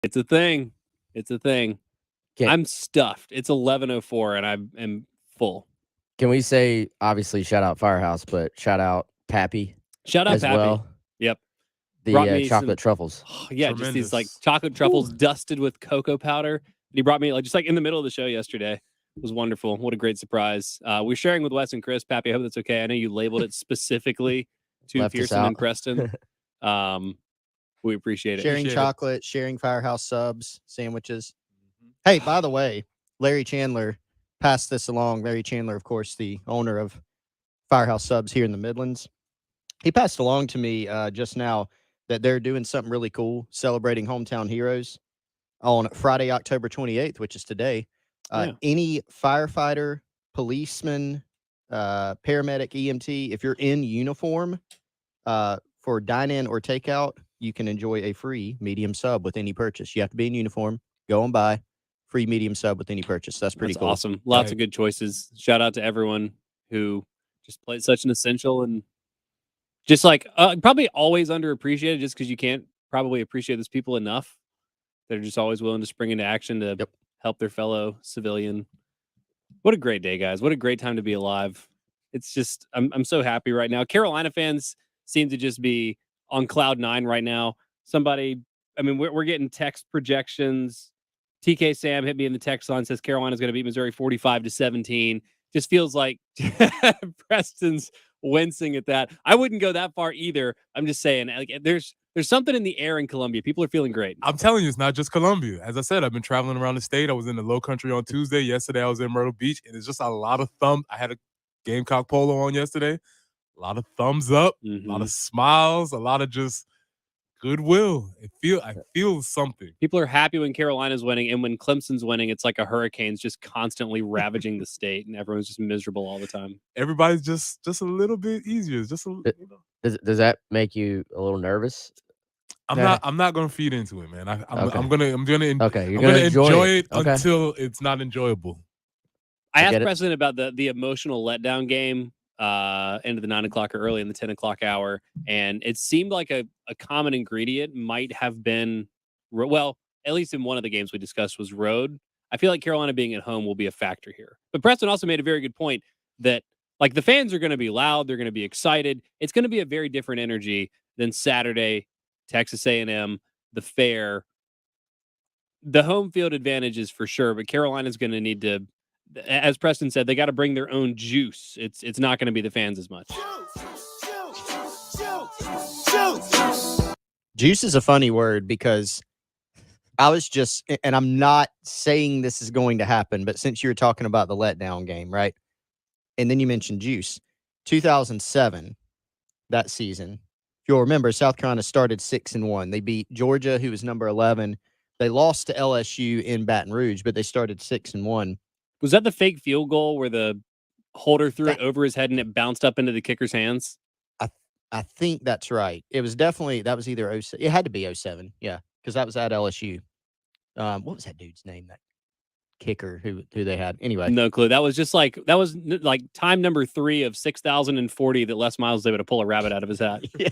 It's a thing. It's a thing. Can, I'm stuffed. It's 11:04 and I am full. can we say, obviously, shout out Firehouse, but shout out Pappy Shout out as Pappy. well? Yep. Brought The me some chocolate truffles. yeah, just these like Tremendous. chocolate truffles dusted with cocoa powder. He brought me like just like in the middle of the show yesterday. It was wonderful. What a great surprise. We're sharing with Wes and Chris. Pappy, I hope that's okay. I know you labeled it specifically to Left us Pearson out. and Preston. We appreciate it. Sharing Appreciate it. chocolate, sharing Firehouse Subs sandwiches. Hey, by the way, Larry Chandler passed this along. Larry Chandler, of course, the owner of Firehouse Subs here in the Midlands. He passed along to me just now that they're doing something really cool, celebrating hometown heroes on Friday, October 28th, which is today. Yeah. Any firefighter, policeman, paramedic, EMT, if you're in uniform for dine-in or takeout, you can enjoy a free medium sub with any purchase. You have to be in uniform. Go and buy free medium sub with any purchase. That's pretty cool. Awesome. Lots of good choices. Shout out to everyone who just plays such an essential and just like probably always underappreciated just because you can't probably appreciate those people enough. They're just always willing to spring into action to help their fellow civilian. What a great day, guys. What a great time to be alive. It's just, I'm so happy right now. Carolina fans seem to just be on cloud nine right now. We're getting text projections. TK Sam hit me in the text line, says Carolina's going to beat Missouri 45-17. Just feels like Preston's wincing at that. I wouldn't go that far either. I'm just saying, like, there's something in the air in Columbia. People are feeling great. I'm telling you, it's not just Columbia. As I said, I've been traveling around the state. I was in the Low Country on Tuesday. Yesterday, I was in Myrtle Beach, and it's just a lot of I had a Gamecock polo on yesterday. A lot of thumbs up, a lot of smiles, a lot of just goodwill. I feel something. People are happy when Carolina's winning, and when Clemson's winning, it's like a hurricane's just constantly ravaging the state, and everyone's just miserable all the time. Everybody's just a little bit easier. Just Does that make you a little nervous? I'm not gonna feed into it, man. I'm gonna enjoy it until it's not enjoyable. I asked President about the emotional letdown game into the 9 o'clock or early in the 10 o'clock hour, and it seemed like a common ingredient might have been, well, at least in one of the games we discussed was road. I feel like Carolina being at home will be a factor here. But Preston also made a very good point that like the fans are going to be loud, they're going to be excited. It's going to be a very different energy than Saturday, Texas A&M, the Fair. The home field advantage is for sure, but Carolina's going to need to, as Preston said, they got to bring their own juice. It's not going to be the fans as much. Juice is a funny word because I was just, and I'm not saying this is going to happen, but since you were talking about the letdown game, right? And then you mentioned juice. 2007, that season, if you'll remember, South Carolina started 6-1. They beat Georgia, who was number 11. They lost to LSU in Baton Rouge, but they started 6-1. Was that the fake field goal where the holder threw it over his head and it bounced up into the kicker's hands? I think that's right. It was definitely, that was either 07. It had to be 07. Yeah, because that was at LSU. What was that dude's name? That kicker who they had? Anyway. No clue. That was like time number 3 of 6,040 that Les Miles was able to pull a rabbit out of his hat. Yeah.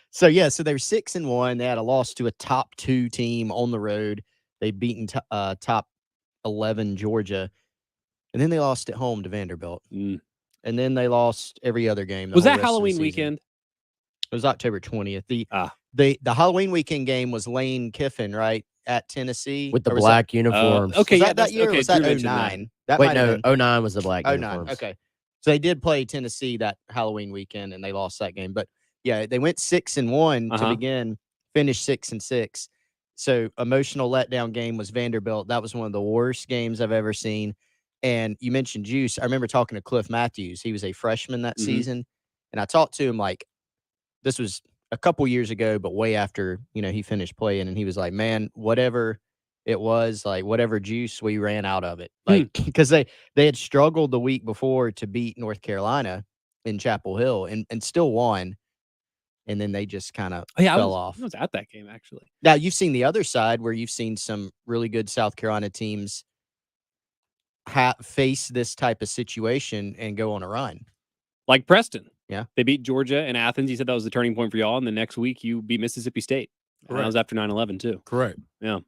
So they were 6-1. They had a loss to a top 2 team on the road. They'd beaten top 11 Georgia. And then they lost at home to Vanderbilt. And then they lost every other game. Was that Halloween weekend? It was October 20th. The Halloween weekend game was Lane Kiffin, right, at Tennessee. With the black uniforms. Okay, that year was that 09? Wait, no, 09 was the black 09, uniforms. okay. So they did play Tennessee that Halloween weekend, and they lost that game. But, yeah, they went 6-1 to begin, finished 6-6. So emotional letdown game was Vanderbilt. That was one of the worst games I've ever seen. And you mentioned juice. I remember talking to Cliff Matthews. He was a freshman that season. And I talked to him this was a couple years ago, but way after, he finished playing. And he was like, man, whatever it was, like whatever juice, we ran out of it. Like, because they had struggled the week before to beat North Carolina in Chapel Hill and still won. And then they just kind of fell off. I was at that game, actually. Now, you've seen the other side where you've seen some really good South Carolina teams face this type of situation and go on a run. Like Preston. Yeah. They beat Georgia and Athens. You said that was the turning point for y'all. And the next week you beat Mississippi State. And that was after 9/11 too. Correct. Yeah.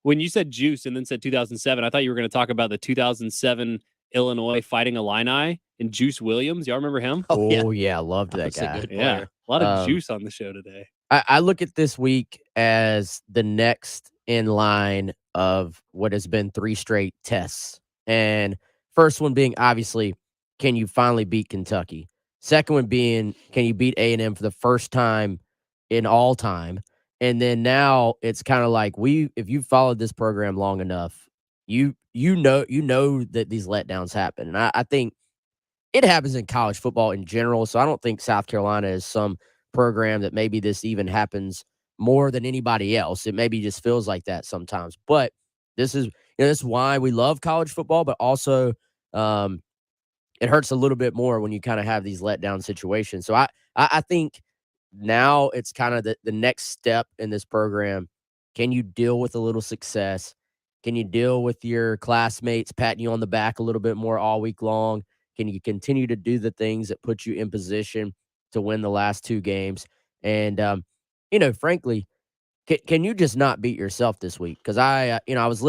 When you said Juice and then said 2007, I thought you were going to talk about the 2007 Illinois Fighting Illini and Juice Williams. Y'all remember him? Oh yeah, I loved that That's a guy. good Yeah, player. a lot of juice on the show today. I look at this week as the next in line of what has been 3 straight tests. And first one being, obviously, can you finally beat Kentucky? Second one being, can you beat A&M for the first time in all time? And then now it's kind of like if you've followed this program long enough, you know that these letdowns happen. And I think it happens in college football in general. So I don't think South Carolina is some program that maybe this even happens more than anybody else. It maybe just feels like that sometimes. But this is this is why we love college football, but also it hurts a little bit more when you kind of have these letdown situations. So I think now it's kind of the next step in this program. Can you deal with a little success? Can you deal with your classmates patting you on the back a little bit more all week long? Can you continue to do the things that put you in position to win the last 2 games? And, frankly, can you just not beat yourself this week? Because I was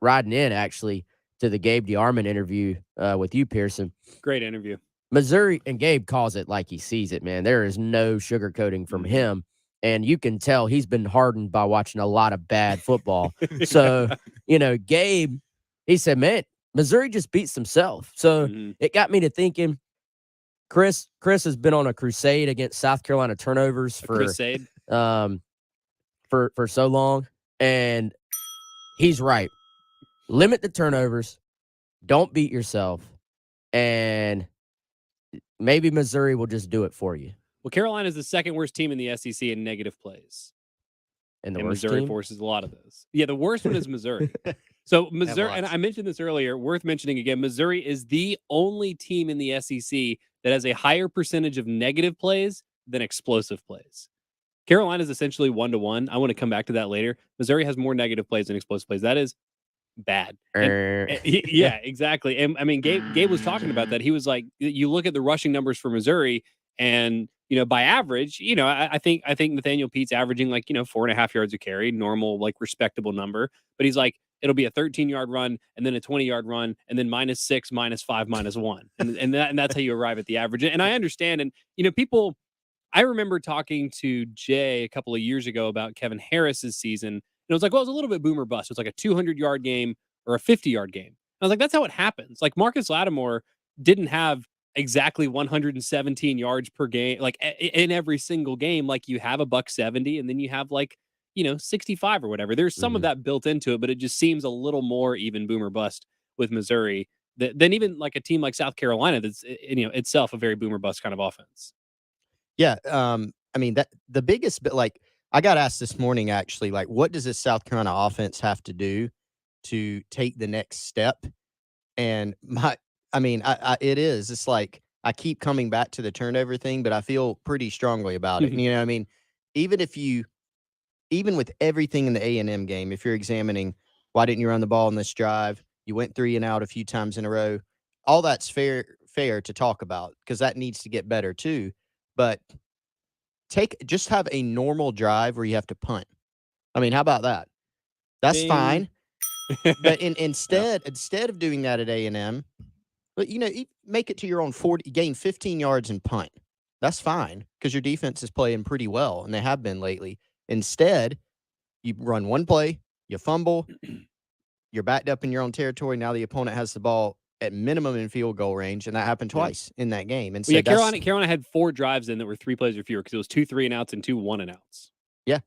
riding in actually to the Gabe DeArmond interview with you, Pearson. Great interview. Missouri, and Gabe calls it like he sees it, man. There is no sugarcoating from him. And you can tell he's been hardened by watching a lot of bad football. So, Gabe, he said, man, Missouri just beats themselves. So it got me to thinking, Chris has been on a crusade against South Carolina turnovers for so long. And he's right. Limit the turnovers. Don't beat yourself. And maybe Missouri will just do it for you. Well, Carolina is the second worst team in the SEC in negative plays. And Missouri team? forces a lot of those. Yeah, the worst one is Missouri. So Missouri, and I mentioned this earlier, worth mentioning again, Missouri is the only team in the SEC that has a higher percentage of negative plays than explosive plays. Carolina is essentially 1-to-1. I want to come back to that later. Missouri has more negative plays than explosive plays. That is bad. Yeah, exactly. And I mean, Gabe was talking about that. He was like, you look at the rushing numbers for Missouri, and by average, I think Nathaniel Pete's averaging like 4.5 yards a carry, normal, like respectable number. But he's like, it'll be a 13-yard run and then a 20-yard run and then -6, -5, -1, and that's how you arrive at the average. And I understand, and people. I remember talking to Jay a couple of years ago about Kevin Harris's season. And it was like, well, it was a little bit boomer bust. It was like a 200-yard game or a 50-yard game. I was like, that's how it happens. Like Marcus Lattimore didn't have exactly 117 yards per game, like in every single game. Like you have a $170 and then you have like, 65 or whatever. There's some of that built into it, but it just seems a little more even boomer bust with Missouri than even like a team like South Carolina that's, itself a very boomer bust kind of offense. Yeah. I mean, that the biggest bit, like, I got asked this morning, actually, like, what does this South Carolina offense have to do to take the next step? And it's like, I keep coming back to the turnover thing, but I feel pretty strongly about it. And, I mean, even with everything in the A&M game, if you're examining, why didn't you run the ball in this drive? You went 3 and out a few times in a row. All that's fair to talk about because that needs to get better too. But just have a normal drive where you have to punt. I mean, how about that? That's fine. But instead of doing that at A&M, but make it to your own 40, gain 15 yards and punt. That's fine because your defense is playing pretty well, and they have been lately. Instead, you run one play, you fumble, you're backed up in your own territory. Now the opponent has the ball at minimum in field goal range, and that happened twice in that game. And so Carolina had 4 drives in that were 3 plays or fewer because it was 2 3-and-outs and 2 1-and-outs. Yeah,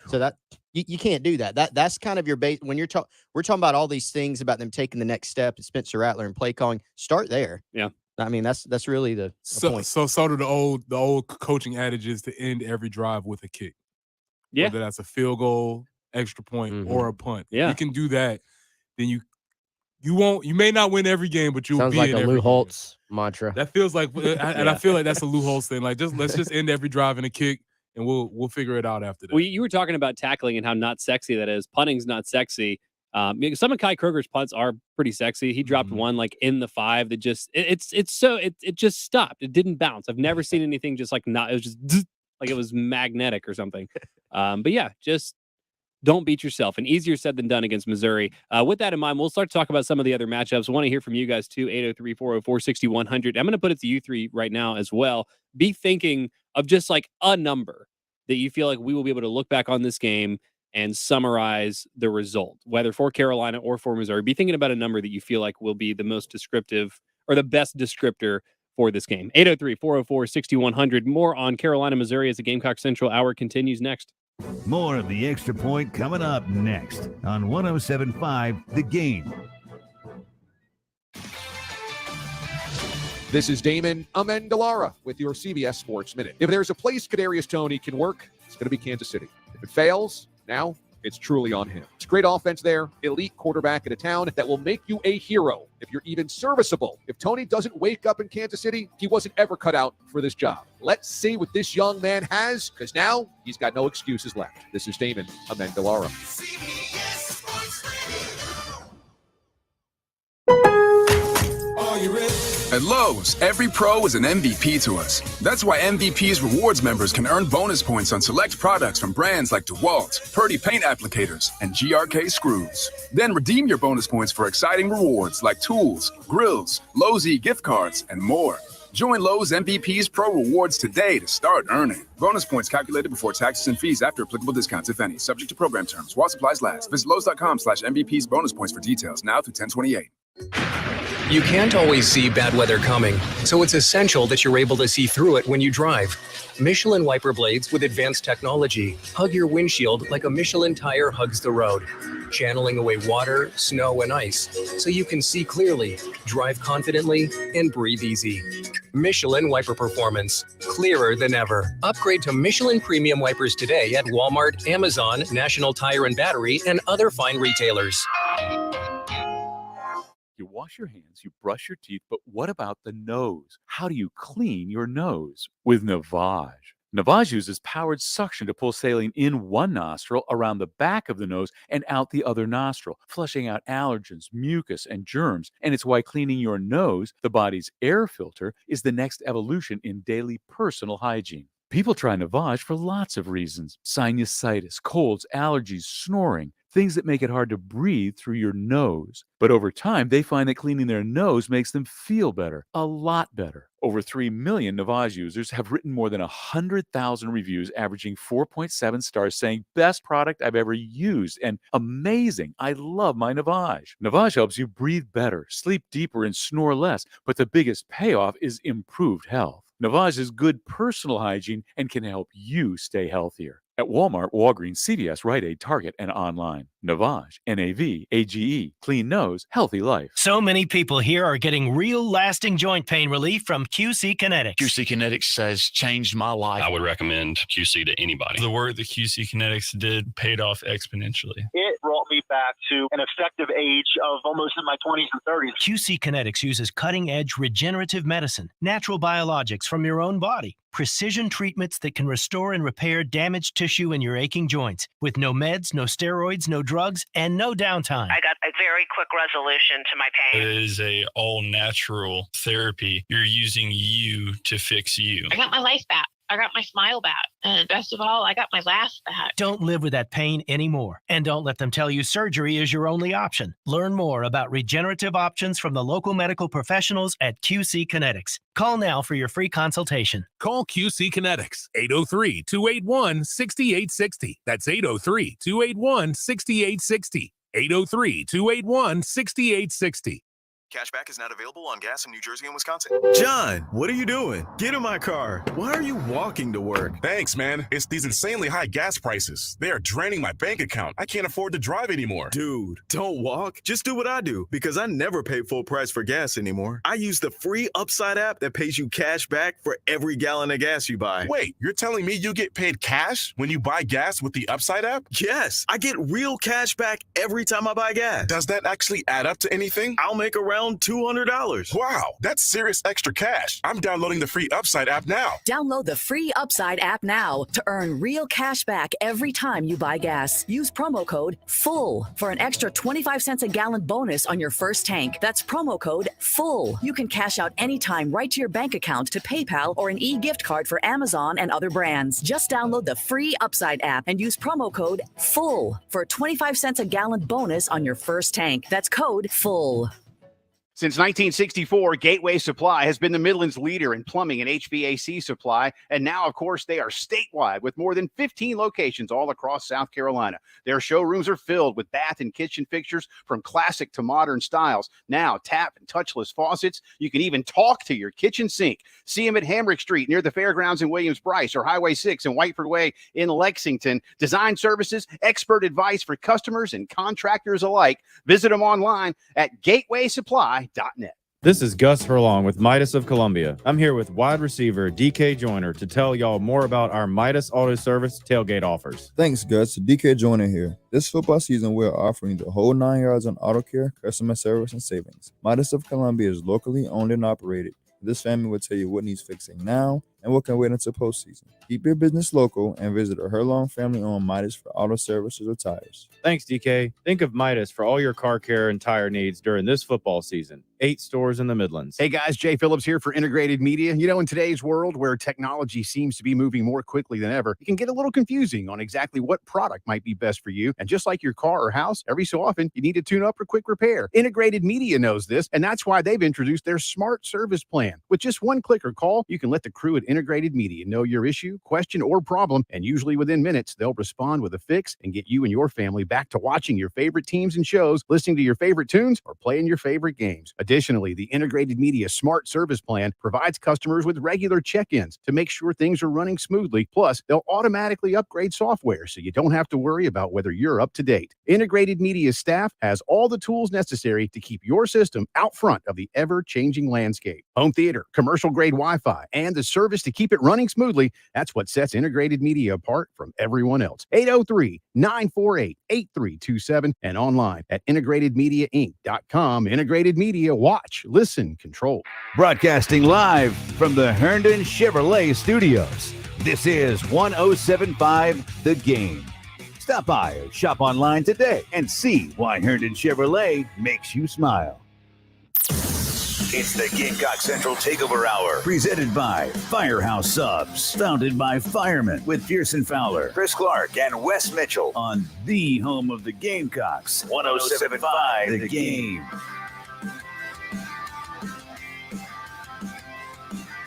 so that you can't do that. That's kind of your base when we're talking about all these things about them taking the next step and Spencer Rattler and play calling. Start there. Yeah, I mean that's really the point. So do the old coaching adages to end every drive with a kick. Yeah, whether that's a field goal, extra point, or a punt. Yeah, you can do that. Then you may not win every game, but you'll sounds be like in a every Lou Holtz game. mantra. That feels like, and I feel like that's a Lou Holtz thing. Like let's just end every drive in a kick, and we'll figure it out after that. Well, you were talking about tackling and how not sexy that is. Punting's not sexy. Some of Kai Kroger's punts are pretty sexy. He dropped one like in the 5 that just it just stopped. It didn't bounce. I've never seen anything just like not. It was just like it was magnetic or something. But yeah, just don't beat yourself. And easier said than done against Missouri. With that in mind, we'll start to talk about some of the other matchups. I want to hear from you guys too. 803-404-6100. I'm going to put it to you three right now as well. Be thinking of just like a number that you feel like we will be able to look back on this game and summarize the result, whether for Carolina or for Missouri. Be thinking about a number that you feel like will be the most descriptive or the best descriptor for this game. 803-404-6100. More on Carolina, Missouri as the Gamecock Central Hour continues next. More of the Extra Point coming up next on 107.5 The Game. This is Damon Amendolara with your CBS Sports Minute. If there's a place Kadarius Toney can work, it's going to be Kansas City. If it fails, now it's truly on him. It's great offense there, elite quarterback in a town that will make you a hero if you're even serviceable. If Toney doesn't wake up in Kansas City, he wasn't ever cut out for this job. Let's see what this young man has, because now he's got no excuses left. This is Damon Amendolara. At Lowe's, every pro is an MVP to us. That's why MVP's rewards members can earn bonus points on select products from brands like DeWalt, Purdy Paint Applicators, and GRK Screws. Then redeem your bonus points for exciting rewards like tools, grills, Lowe's gift cards, and more. Join Lowe's MVP's Pro Rewards today to start earning. Bonus points calculated before taxes and fees after applicable discounts, if any. Subject to program terms. While supplies last. Visit Lowe's.com/MVP's bonus points for details. Now through 10/28. You can't always see bad weather coming, so it's essential that you're able to see through it when you drive. Michelin wiper blades with advanced technology hug your windshield like a Michelin tire hugs the road, channeling away water, snow, and ice so you can see clearly, drive confidently, and breathe easy. Michelin wiper performance, clearer than ever. Upgrade to Michelin premium wipers today at Walmart, Amazon, National Tire and Battery, and other fine retailers. You wash your hands, you brush your teeth, but what about the nose? How do you clean your nose? With Navage. Navage uses powered suction to pull saline in one nostril, around the back of the nose, and out the other nostril, flushing out allergens, mucus, and germs. And it's why cleaning your nose, the body's air filter, is the next evolution in daily personal hygiene. People try Navage for lots of reasons: sinusitis, colds, allergies, snoring, things that make it hard to breathe through your nose. But over time, they find that cleaning their nose makes them feel better, a lot better. Over 3 million Navage users have written more than 100,000 reviews, averaging 4.7 stars, saying, "Best product I've ever used," and "Amazing, I love my Navage." Navage helps you breathe better, sleep deeper, and snore less, but the biggest payoff is improved health. Navage is good personal hygiene and can help you stay healthier. At Walmart, Walgreens, CVS, Rite Aid, Target, and online. Navage, Navage, clean nose, healthy life. So many people here are getting real lasting joint pain relief from QC Kinetics. QC Kinetics has changed my life. I would recommend QC to anybody. The work that QC Kinetics did paid off exponentially. It brought me back to an effective age of almost in my 20s and 30s. QC Kinetics uses cutting-edge regenerative medicine, natural biologics from your own body, precision treatments that can restore and repair damaged tissue in your aching joints with no meds, no steroids, no drugs, and no downtime. I got a very quick resolution to my pain. It is a all-natural therapy. You're using you to fix you. I got my life back. I got my smile back. And best of all, I got my laugh back. Don't live with that pain anymore. And don't let them tell you surgery is your only option. Learn more about regenerative options from the local medical professionals at QC Kinetics. Call now for your free consultation. Call QC Kinetics, 803-281-6860. That's 803-281-6860. 803-281-6860. Cashback is not available on gas in New Jersey and Wisconsin. John, what are you doing? Get in my car. Why are you walking to work? Thanks, man. It's these insanely high gas prices. They are draining my bank account. I can't afford to drive anymore. Dude, don't walk. Just do what I do, because I never pay full price for gas anymore. I use the free Upside app that pays you cash back for every gallon of gas you buy. Wait, you're telling me you get paid cash when you buy gas with the Upside app? Yes, I get real cash back every time I buy gas. Does that actually add up to anything? I'll make around around $200. Wow, that's serious extra cash. I'm downloading the free Upside app now. Download the free Upside app now to earn real cash back every time you buy gas. Use promo code FULL for an extra 25 cents a gallon bonus on your first tank. That's promo code FULL. You can cash out anytime right to your bank account, to PayPal, or an e-gift card for Amazon and other brands. Just download the free Upside app and use promo code FULL for a 25 cents a gallon bonus on your first tank. That's code FULL. Since 1964, Gateway Supply has been the Midland's leader in plumbing and HVAC supply, and now, of course, they are statewide with more than 15 locations all across South Carolina. Their showrooms are filled with bath and kitchen fixtures from classic to modern styles. Now, tap and touchless faucets. You can even talk to your kitchen sink. See them at Hamrick Street near the Fairgrounds in Williams-Brice, or Highway 6 and Whiteford Way in Lexington. Design services, expert advice for customers and contractors alike. Visit them online at gatewaysupply.net. This is Gus Furlong with Midas of Columbia. I'm here with wide receiver DK Joyner to tell y'all more about our Midas Auto Service tailgate offers. Thanks, Gus. DK Joyner here. This football season, we're offering the whole 9 yards on auto care, customer service, and savings. Midas of Columbia is locally owned and operated. This family will tell you what needs fixing now and what can wait until postseason. Keep your business local and visit a Herlong family-owned Midas for auto services or tires. Thanks, DK. Think of Midas for all your car care and tire needs during this football season. 8 stores in the Midlands. Hey guys, Jay Phillips here for Integrated Media. You know, in today's world where technology seems to be moving more quickly than ever, it can get a little confusing on exactly what product might be best for you. And just like your car or house, every so often you need to tune up for quick repair. Integrated Media knows this, and that's why they've introduced their Smart Service Plan. With just one click or call, you can let the crew at Integrated Media know your issue, question, or problem, and usually within minutes, they'll respond with a fix and get you and your family back to watching your favorite teams and shows, listening to your favorite tunes, or playing your favorite games. Additionally, the Integrated Media Smart Service Plan provides customers with regular check-ins to make sure things are running smoothly. Plus, they'll automatically upgrade software so you don't have to worry about whether you're up to date. Integrated Media staff has all the tools necessary to keep your system out front of the ever-changing landscape. Home theater, commercial-grade Wi-Fi, and the service to keep it running smoothly. That's what sets Integrated Media apart from everyone else. 803-948-8327 and online at integratedmediainc.com. Integrated Media, watch, listen, control. Broadcasting live from the Herndon Chevrolet Studios. This is 1075 The Game. Stop by or shop online today and see why Herndon Chevrolet makes you smile. It's the Gamecock Central Takeover Hour, presented by Firehouse Subs, founded by firemen with Pearson Fowler, Chris Clark, and Wes Mitchell on the home of the Gamecocks, 1075 The Game.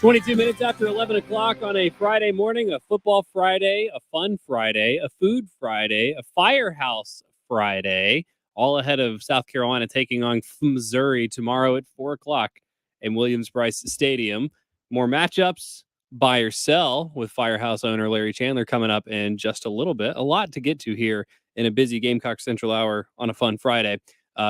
22 minutes after 11 o'clock on a Friday morning, a football Friday, a fun Friday, a food Friday, a Firehouse Friday, all ahead of South Carolina taking on Missouri tomorrow at 4 o'clock in Williams-Brice Stadium. More matchups, buy or sell, with Firehouse owner Larry Chandler coming up in just a little bit. A lot to get to here in a busy Gamecock Central hour on a fun Friday.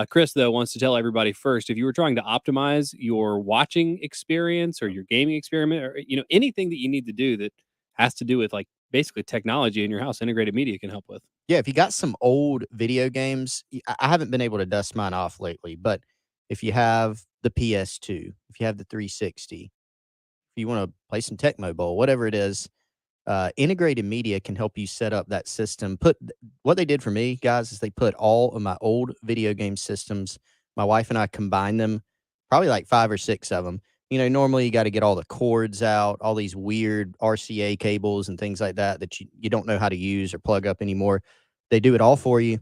Chris, though, wants to tell everybody first, if you were trying to optimize your watching experience or your gaming experiment, or anything that you need to do that has to do with like basically technology in your house, Integrated Media can help with. Yeah, if you got some old video games, I haven't been able to dust mine off lately, but if you have the PS2, if you have the 360, if you want to play some Tecmo Bowl, whatever it is, Integrated Media can help you set up that system. What they did for me, guys, is they put all of my old video game systems, my wife and I combined them, probably like 5 or 6 of them. Normally you got to get all the cords out, all these weird RCA cables and things like that you don't know how to use or plug up anymore. They do it all for you.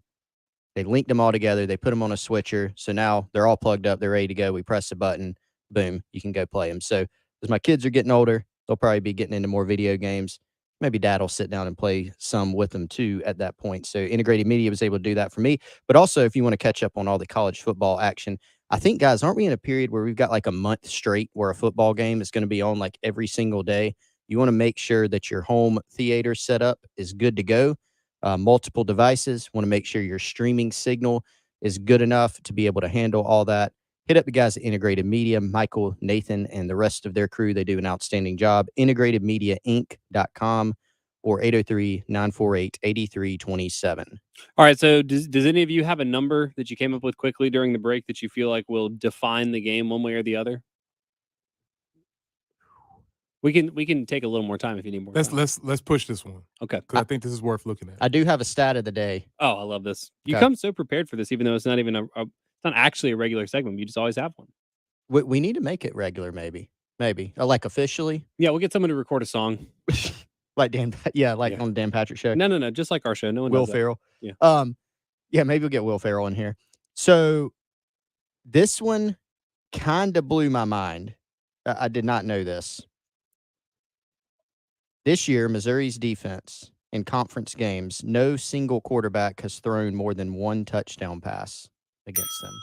They linked them all together. They put them on a switcher. So now they're all plugged up. They're ready to go. We press the button. Boom. You can go play them. So as my kids are getting older, they'll probably be getting into more video games. Maybe dad will sit down and play some with them too at that point. So Integrated Media was able to do that for me. But also, if you want to catch up on all the college football action, I think, guys, aren't we in a period where we've got like a month straight where a football game is going to be on like every single day? You want to make sure that your home theater setup is good to go. Multiple devices. Want to make sure your streaming signal is good enough to be able to handle all that. Hit up the guys at Integrated Media, Michael, Nathan, and the rest of their crew. They do an outstanding job. IntegratedMediaInc.com or 803-948-8327. All right. So does any of you have a number that you came up with quickly during the break that you feel like will define the game one way or the other? We can take a little more time if you need more time. Let's push this one. Okay. Because I think this is worth looking at. I do have a stat of the day. Oh, I love this. You Okay. come so prepared for this, even though it's not even it's not actually a regular segment. You just always have one. We need to make it regular, maybe. Like officially. Yeah, we'll get someone to record a song. Like Dan, on the Dan Patrick show. No, just like our show. No one Will does that. Ferrell. Yeah. Yeah, maybe we'll get Will Ferrell in here. So this one kind of blew my mind. I did not know this. This year, Missouri's defense in conference games, no single quarterback has thrown more than one touchdown pass against them.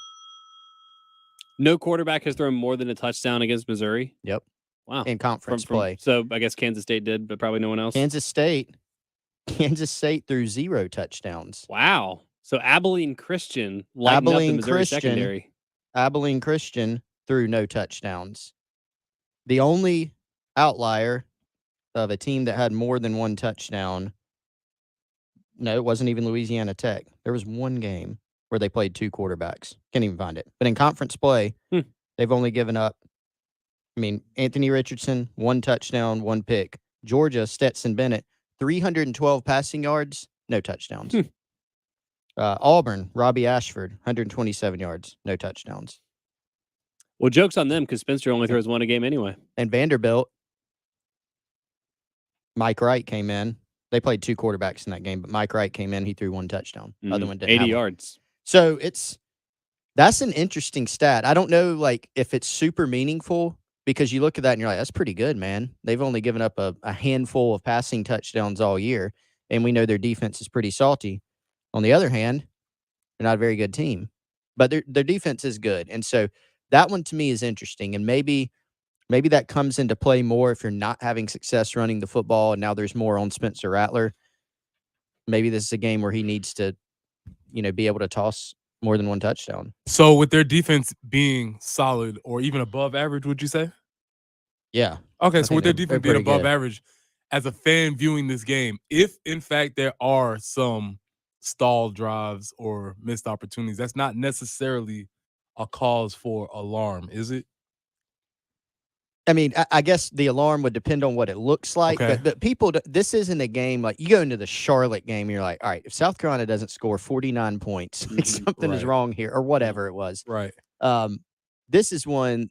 No quarterback has thrown more than a touchdown against Missouri. Yep. Wow. In conference play. So I guess Kansas State did, but probably no one else. Kansas State threw 0 touchdowns. Wow. So Abilene Christian lightened up the Missouri secondary. Abilene Christian threw no touchdowns. The only outlier of a team that had more than one touchdown, no, it wasn't even Louisiana Tech. There was one game where they played 2 quarterbacks. Can't even find it. But in conference play, they've only given up, Anthony Richardson, 1 touchdown, 1 pick. Georgia, Stetson Bennett, 312 passing yards, no touchdowns. Auburn, Robbie Ashford, 127 yards, no touchdowns. Well, joke's on them because Spencer only throws 1 a game anyway. And Vanderbilt, Mike Wright came in. They played 2 quarterbacks in that game, but Mike Wright came in. He threw 1 touchdown. Other one didn't 80 have yards. So that's an interesting stat. I don't know, if it's super meaningful because you look at that and you're like, that's pretty good, man. They've only given up a handful of passing touchdowns all year, and we know their defense is pretty salty. On the other hand, they're not a very good team, but their defense is good. And so that one to me is interesting, and maybe that comes into play more if you're not having success running the football and now there's more on Spencer Rattler. Maybe this is a game where he needs to, be able to toss more than 1 touchdown. So with their defense being solid or even above average, would you say? Yeah. Okay, so with their defense being above good. average, as a fan viewing this game, if in fact there are some stalled drives or missed opportunities, that's not necessarily a cause for alarm, is it? I guess the alarm would depend on what it looks like, Okay. but people, this isn't a game like you go into the Charlotte game, and you're like, all right, if South Carolina doesn't score 49 points, something is Right. wrong here, or whatever it was. Right. This is one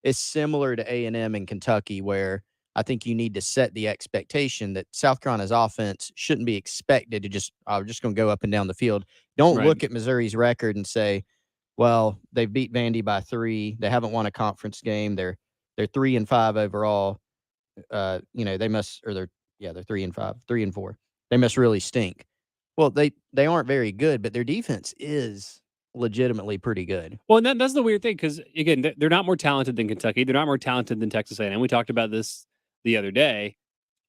it's similar to A&M in Kentucky, where I think you need to set the expectation that South Carolina's offense shouldn't be expected to we're just going to go up and down the field. Don't Right. look at Missouri's record and say, well, they've beat Vandy by 3. They haven't won a conference game. They're 3-5 overall. They must, or they're 3-5, 3-4. They must really stink. Well, they aren't very good, but their defense is legitimately pretty good. Well, and that's the weird thing because, again, they're not more talented than Kentucky. They're not more talented than Texas A&M. We talked about this the other day.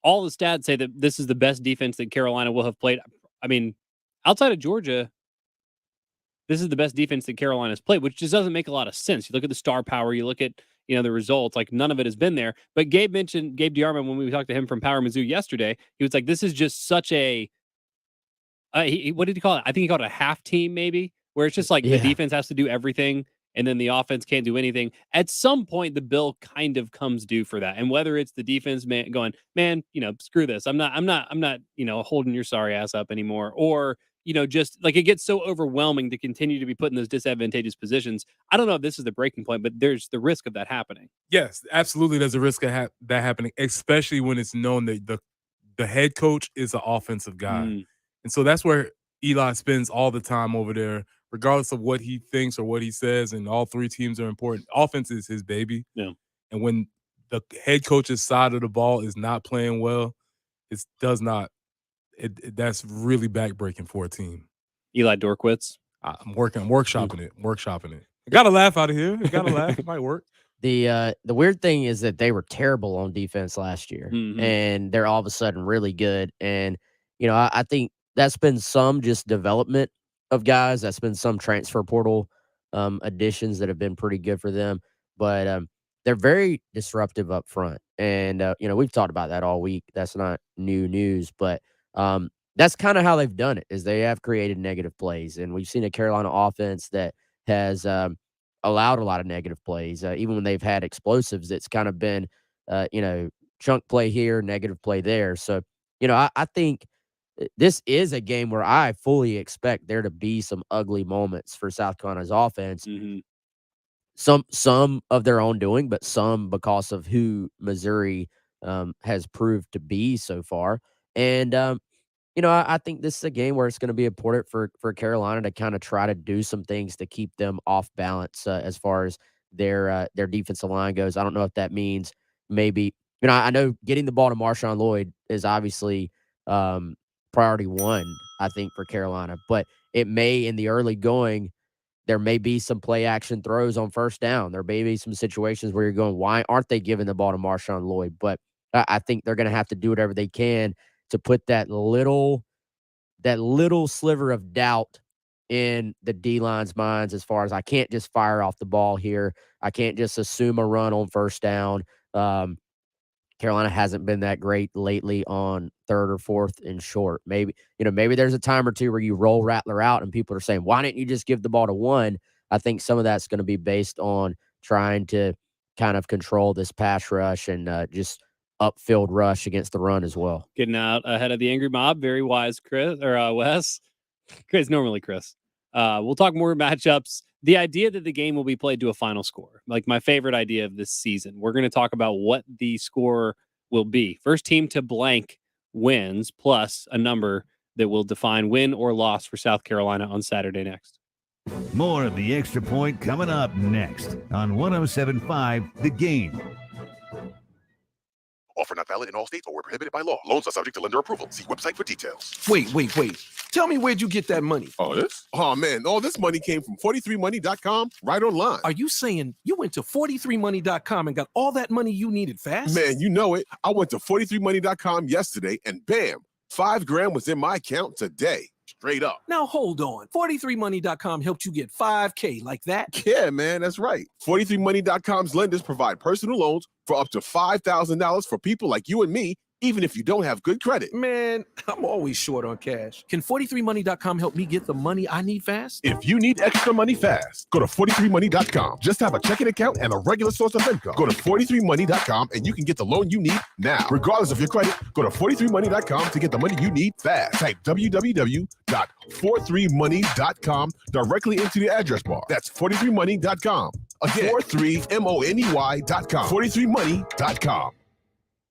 All the stats say that this is the best defense that Carolina will have played. Outside of Georgia, this is the best defense that Carolina's played, which just doesn't make a lot of sense. You look at the star power, you look at the results, none of it has been there. But Gabe Diarma, when we talked to him from Power Mizzou yesterday, he was like, this is just such a, what did he call it? I think he called it a half team maybe, where it's just the defense has to do everything and then the offense can't do anything. At some point, the bill kind of comes due for that. And whether it's the defense going, man, screw this. I'm not, holding your sorry ass up anymore. Or, just it gets so overwhelming to continue to be put in those disadvantageous positions. I don't know if this is the breaking point, but there's the risk of that happening. Yes, absolutely. There's a risk of that happening, especially when it's known that the head coach is an offensive guy. And so that's where Eli spends all the time over there, regardless of what he thinks or what he says. And all 3 teams are important. Offense is his baby. Yeah. And when the head coach's side of the ball is not playing well, that's really backbreaking for a team. Eli Dorkwitz. I'm workshopping it. I got a laugh out of here. It might work. The weird thing is that they were terrible on defense last year, and they're all of a sudden really good. And I think that's been some just development of guys. That's been some transfer portal additions that have been pretty good for them. But they're very disruptive up front. And, we've talked about that all week. That's not new news, but that's kind of how they've done it is they have created negative plays. And we've seen a Carolina offense that has allowed a lot of negative plays. Even when they've had explosives, it's kind of been, chunk play here, negative play there. So, I think this is a game where I fully expect there to be some ugly moments for South Carolina's offense. Some of their own doing, but some because of who Missouri has proved to be so far. And I think this is a game where it's going to be important for Carolina to kind of try to do some things to keep them off balance as far as their defensive line goes. I don't know if that means maybe I know getting the ball to Marshawn Lloyd is obviously priority one, I think, for Carolina, but it may in the early going. There may be some play action throws on first down. There may be some situations where you're going, why aren't they giving the ball to Marshawn Lloyd? But I think they're going to have to do whatever they can to put that little sliver of doubt in the D-line's minds as far as I can't just fire off the ball here. I can't just assume a run on first down. Carolina hasn't been that great lately on third or fourth and short. Maybe there's a time or two where you roll Rattler out and people are saying, why didn't you just give the ball to one? I think some of that's going to be based on trying to kind of control this pass rush and just upfield rush against the run as well. Getting out ahead of the angry mob. Very wise, Chris or Wes. Chris, normally Chris. We'll talk more matchups. The idea that the game will be played to a final score, like my favorite idea of this season. We're going to talk about what the score will be. First team to blank wins, plus a number that will define win or loss for South Carolina on Saturday next. More of the Extra Point coming up next on 107.5 The Game. Offer not valid in all states or where prohibited by law. Loans are subject to lender approval. See website for details. Wait. Tell me, where'd you get that money? Oh, this? Oh, man. All this money came from 43money.com right online. Are you saying you went to 43money.com and got all that money you needed fast? Man, you know it. I went to 43money.com yesterday and bam, $5,000 was in my account today. Straight up. Now, hold on. 43money.com helped you get $5,000 like that? Yeah, man, that's right. 43money.com's lenders provide personal loans for up to $5,000 for people like you and me, even if you don't have good credit. Man, I'm always short on cash. Can 43money.com help me get the money I need fast? If you need extra money fast, go to 43money.com. Just have a checking account and a regular source of income. Go to 43money.com and you can get the loan you need now. Regardless of your credit, go to 43money.com to get the money you need fast. Type www.43money.com directly into the address bar. That's 43money.com. Again, 43money.com. 43money.com.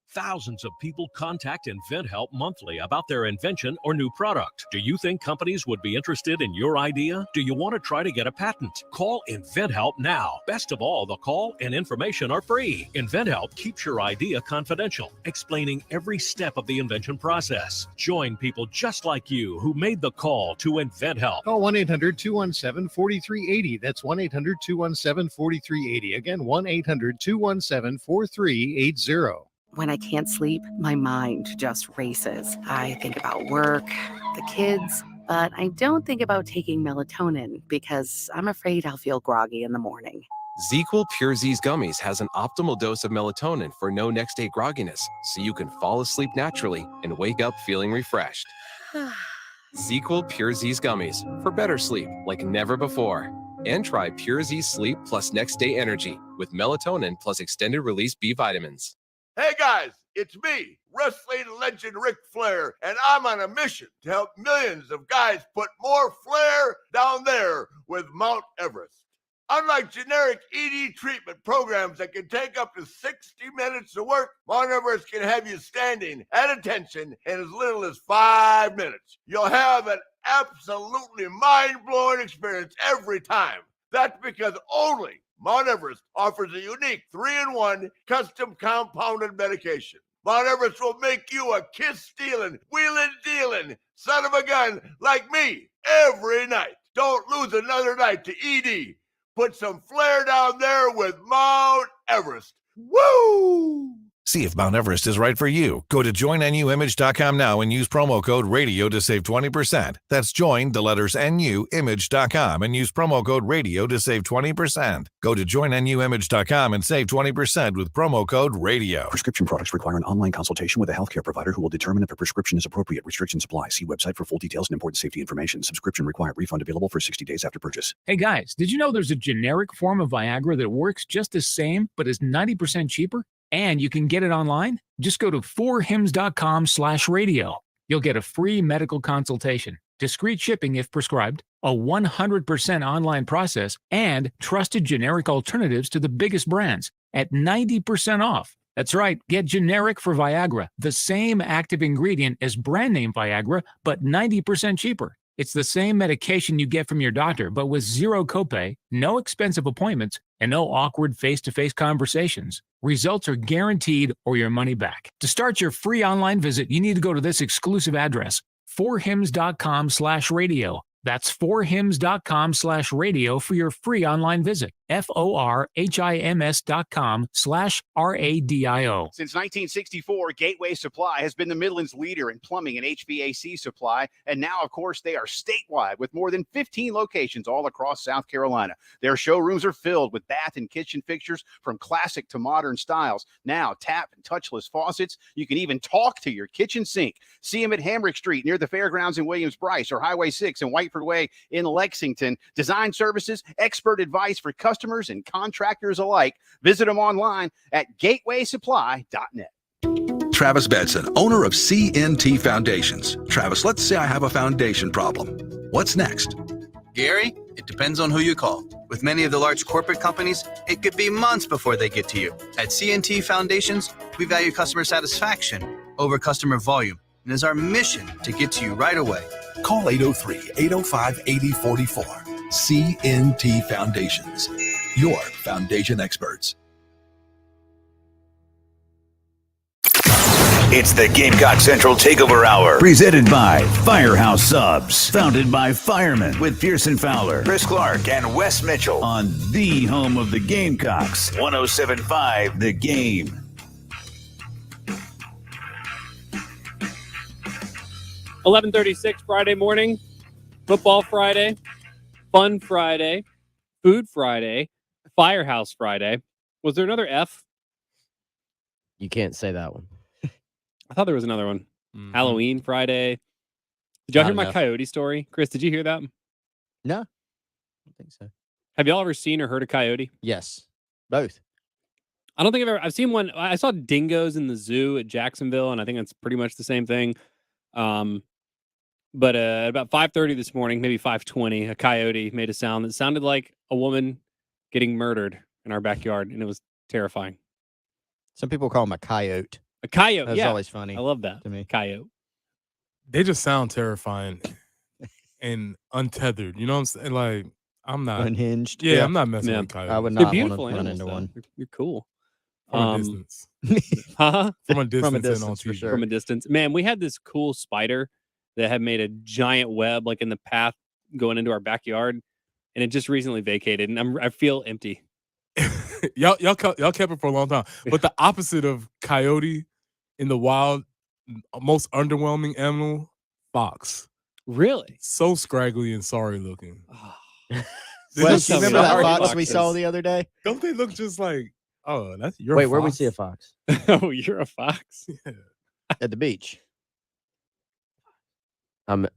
Thousands of people contact InventHelp monthly about their invention or new product. Do you think companies would be interested in your idea? Do you want to try to get a patent? Call InventHelp now. Best of all, the call and information are free. InventHelp keeps your idea confidential, explaining every step of the invention process. Join people just like you who made the call to InventHelp. Call 1-800-217-4380. That's 1-800-217-4380. Again, 1-800-217-4380. When I can't sleep, my mind just races. I think about work, the kids, but I don't think about taking melatonin because I'm afraid I'll feel groggy in the morning. ZzzQuil Pure Z's Gummies has an optimal dose of melatonin for no next-day grogginess, so you can fall asleep naturally and wake up feeling refreshed. ZzzQuil Pure Z's Gummies for better sleep like never before. And try Pure Z Sleep plus next-day energy with melatonin plus extended-release B vitamins. Hey guys, it's me, wrestling legend Ric Flair, and I'm on a mission to help millions of guys put more flair down there with Mount Everest. Unlike generic ED treatment programs that can take up to 60 minutes to work, Mount Everest can have you standing at attention in as little as 5 minutes. You'll have an absolutely mind-blowing experience every time. That's because only Mount Everest offers a unique 3-in-1 custom compounded medication. Mount Everest will make you a kiss-stealing, wheeling-dealing son of a gun like me every night. Don't lose another night to ED. Put some flair down there with Mount Everest. Woo! See if Mount Everest is right for you. Go to joinnuimage.com now and use promo code RADIO to save 20%. That's join, the letters NU, image.com and use promo code RADIO to save 20%. Go to joinnuimage.com and save 20% with promo code RADIO. Prescription products require an online consultation with a healthcare provider who will determine if a prescription is appropriate. Restrictions apply. See website for full details and important safety information. Subscription required. Refund available for 60 days after purchase. Hey guys, did you know there's a generic form of Viagra that works just the same but is 90% cheaper? And you can get it online. Just go to 4hims.com/radio. You'll get a free medical consultation, discreet shipping if prescribed, a 100% online process, and trusted generic alternatives to the biggest brands at 90% off. That's right, get generic for Viagra, the same active ingredient as brand name Viagra, but 90% cheaper. It's the same medication you get from your doctor, but with zero copay, no expensive appointments, and no awkward face-to-face conversations. Results are guaranteed or your money back. To start your free online visit, you need to go to this exclusive address, 4hims.com/radio. That's 4hims.com/radio for your free online visit. FORHIMS.com/RADIO. Since 1964, Gateway Supply has been the Midland's leader in plumbing and HVAC supply. And now, of course, they are statewide with more than 15 locations all across South Carolina. Their showrooms are filled with bath and kitchen fixtures from classic to modern styles. Now, tap and touchless faucets. You can even talk to your kitchen sink. See them at Hamrick Street near the Fairgrounds in Williams-Brice or Highway 6 in Whiteford Way in Lexington. Design services, expert advice for customers and contractors alike. Visit them online at gatewaysupply.net. Travis Benson, owner of CNT Foundations. Travis, let's say I have a foundation problem. What's next? Gary, it depends on who you call. With many of the large corporate companies, it could be months before they get to you. At CNT Foundations, we value customer satisfaction over customer volume, and it's our mission to get to you right away. Call 803-805-8044. CNT Foundations, your foundation experts. It's the Gamecock Central Takeover Hour, presented by Firehouse Subs, founded by firemen with Pearson Fowler, Chris Clark, and Wes Mitchell on the home of the Gamecocks, 107.5 The Game. $11:36 Friday morning, Football Friday, Fun Friday, Food Friday, Firehouse Friday. Was there another F? You can't say that one. I thought there was another one. Halloween Friday. Did y'all hear my coyote story? Chris, did you hear that? No, I don't think so. Have y'all ever seen or heard a coyote? Yes, both. I don't think I've seen one. I saw dingoes in the zoo at Jacksonville, and I think that's pretty much the same thing. But about 5:30 this morning, maybe 5:20, a coyote made a sound that sounded like a woman getting murdered in our backyard, and it was terrifying. Some people call him a coyote. A coyote, That's yeah. always funny. I love that. To me. Coyote. They just sound terrifying and untethered. You know what I'm saying? Like, I'm not unhinged. Yeah, I'm not messing with coyotes. I would They're not want beautiful to run animals, into though. one. You're cool. From a distance. Huh? From a distance, and on distance, for TV. sure. From a distance. Man, we had this cool spider that had made a giant web like in the path going into our backyard, and it just recently vacated, and I feel empty. y'all kept it for a long time. But the opposite of coyote in the wild, most underwhelming animal, fox. Really? So scraggly and sorry looking. Wes, you remember that fox we saw the other day? Don't they look just like, oh, that's your Wait, fox? where we see a fox? Oh, you're a fox? Yeah. At the beach. I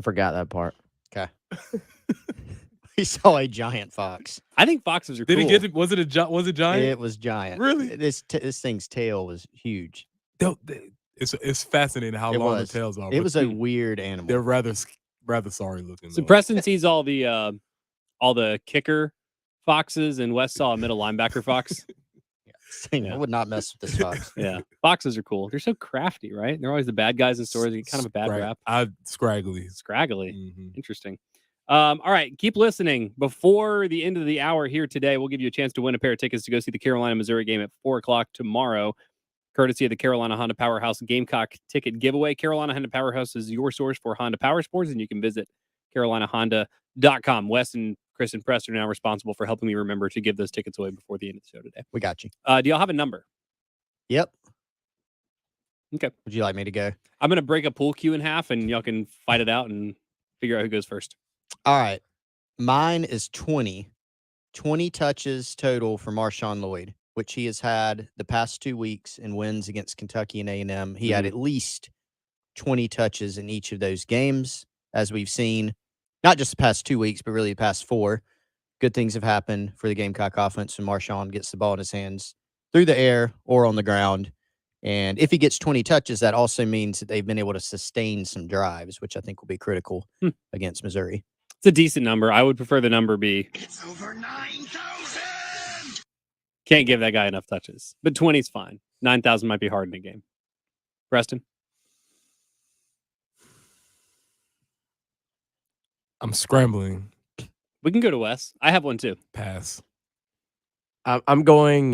forgot that part. Okay. We saw a giant fox. I think foxes are Did cool. it get? Was it giant? It was giant. Really? This thing's tail was huge. It's fascinating how It long was. the tails are. It but was a weird animal. They're rather sorry looking. So though. Preston sees all the kicker foxes, and Wes saw a middle linebacker fox. I would not mess with this fox. Yeah, foxes are cool. They're so crafty, right? They're always the bad guys in stories. They get kind of a bad rap. Scraggly. Interesting. All right, keep listening. Before the end of the hour here today, we'll give you a chance to win a pair of tickets to go see the Carolina-Missouri game at 4:00 tomorrow, courtesy of the Carolina Honda Powerhouse Gamecock ticket giveaway. Carolina Honda Powerhouse is your source for Honda Power Sports, and you can visit CarolinaHonda.com. Wes and Chris and Preston are now responsible for helping me remember to give those tickets away before the end of the show today. We got you. Do y'all have a number? Yep. Okay. Would you like me to go? I'm going to break a pool cue in half, and y'all can fight it out and figure out who goes first. All right. Mine is 20. 20 touches total for Marshawn Lloyd, which he has had the past 2 weeks in wins against Kentucky and A&M. He had at least 20 touches in each of those games, as we've seen, not just the past 2 weeks, but really the past 4. Good things have happened for the Gamecock offense when Marshawn gets the ball in his hands through the air or on the ground. And if he gets 20 touches, that also means that they've been able to sustain some drives, which I think will be critical against Missouri. It's a decent number. I would prefer the number be. It's over 9,000. Can't give that guy enough touches, but 20 is fine. 9,000 might be hard in a game. Preston? I'm scrambling. We can go to Wes. I have one too. Pass. I'm going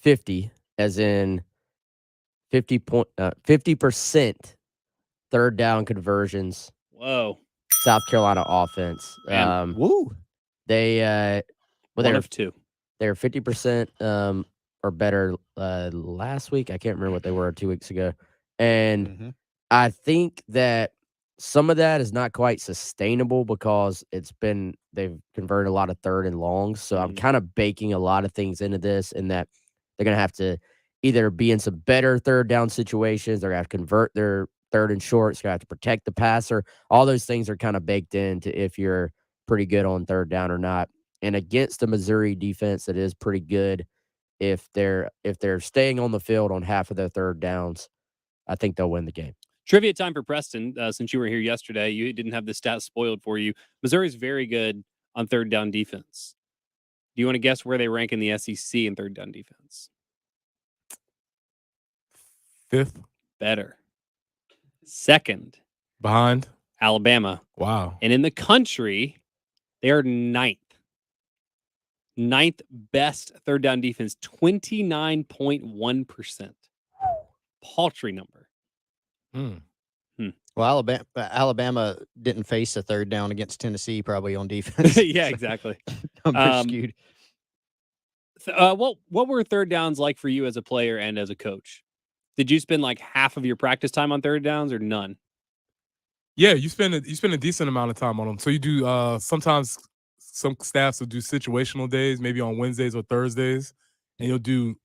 50, as in 50% third down conversions. Whoa. South Carolina offense. Woo. They one of two. They're 50% or better last week. I can't remember what they were 2 weeks ago. And I think that some of that is not quite sustainable because they've converted a lot of third and longs. So I'm kind of baking a lot of things into this, in that they're going to have to either be in some better third down situations, they're going to have to convert their third and shorts, going to have to protect the passer. All those things are kind of baked into if you're pretty good on third down or not. And against the Missouri defense that is pretty good, if they're staying on the field on half of their third downs, I think they'll win the game. Trivia time for Preston. Since you were here yesterday, you didn't have the stats spoiled for you. Missouri's very good on third down defense. Do you want to guess where they rank in the SEC in third down defense? 5th. Better. 2nd. Behind? Alabama. Wow. And in the country, they are 9th. 9th best third down defense, 29.1%. Paltry number. Well, Alabama didn't face a third down against Tennessee probably on defense. Yeah, exactly. Skewed. What were third downs like for you as a player and as a coach? Did you spend like half of your practice time on third downs or none? Yeah, you spend a decent amount of time on them. So you do sometimes some staffs will do situational days, maybe on Wednesdays or Thursdays, and you'll do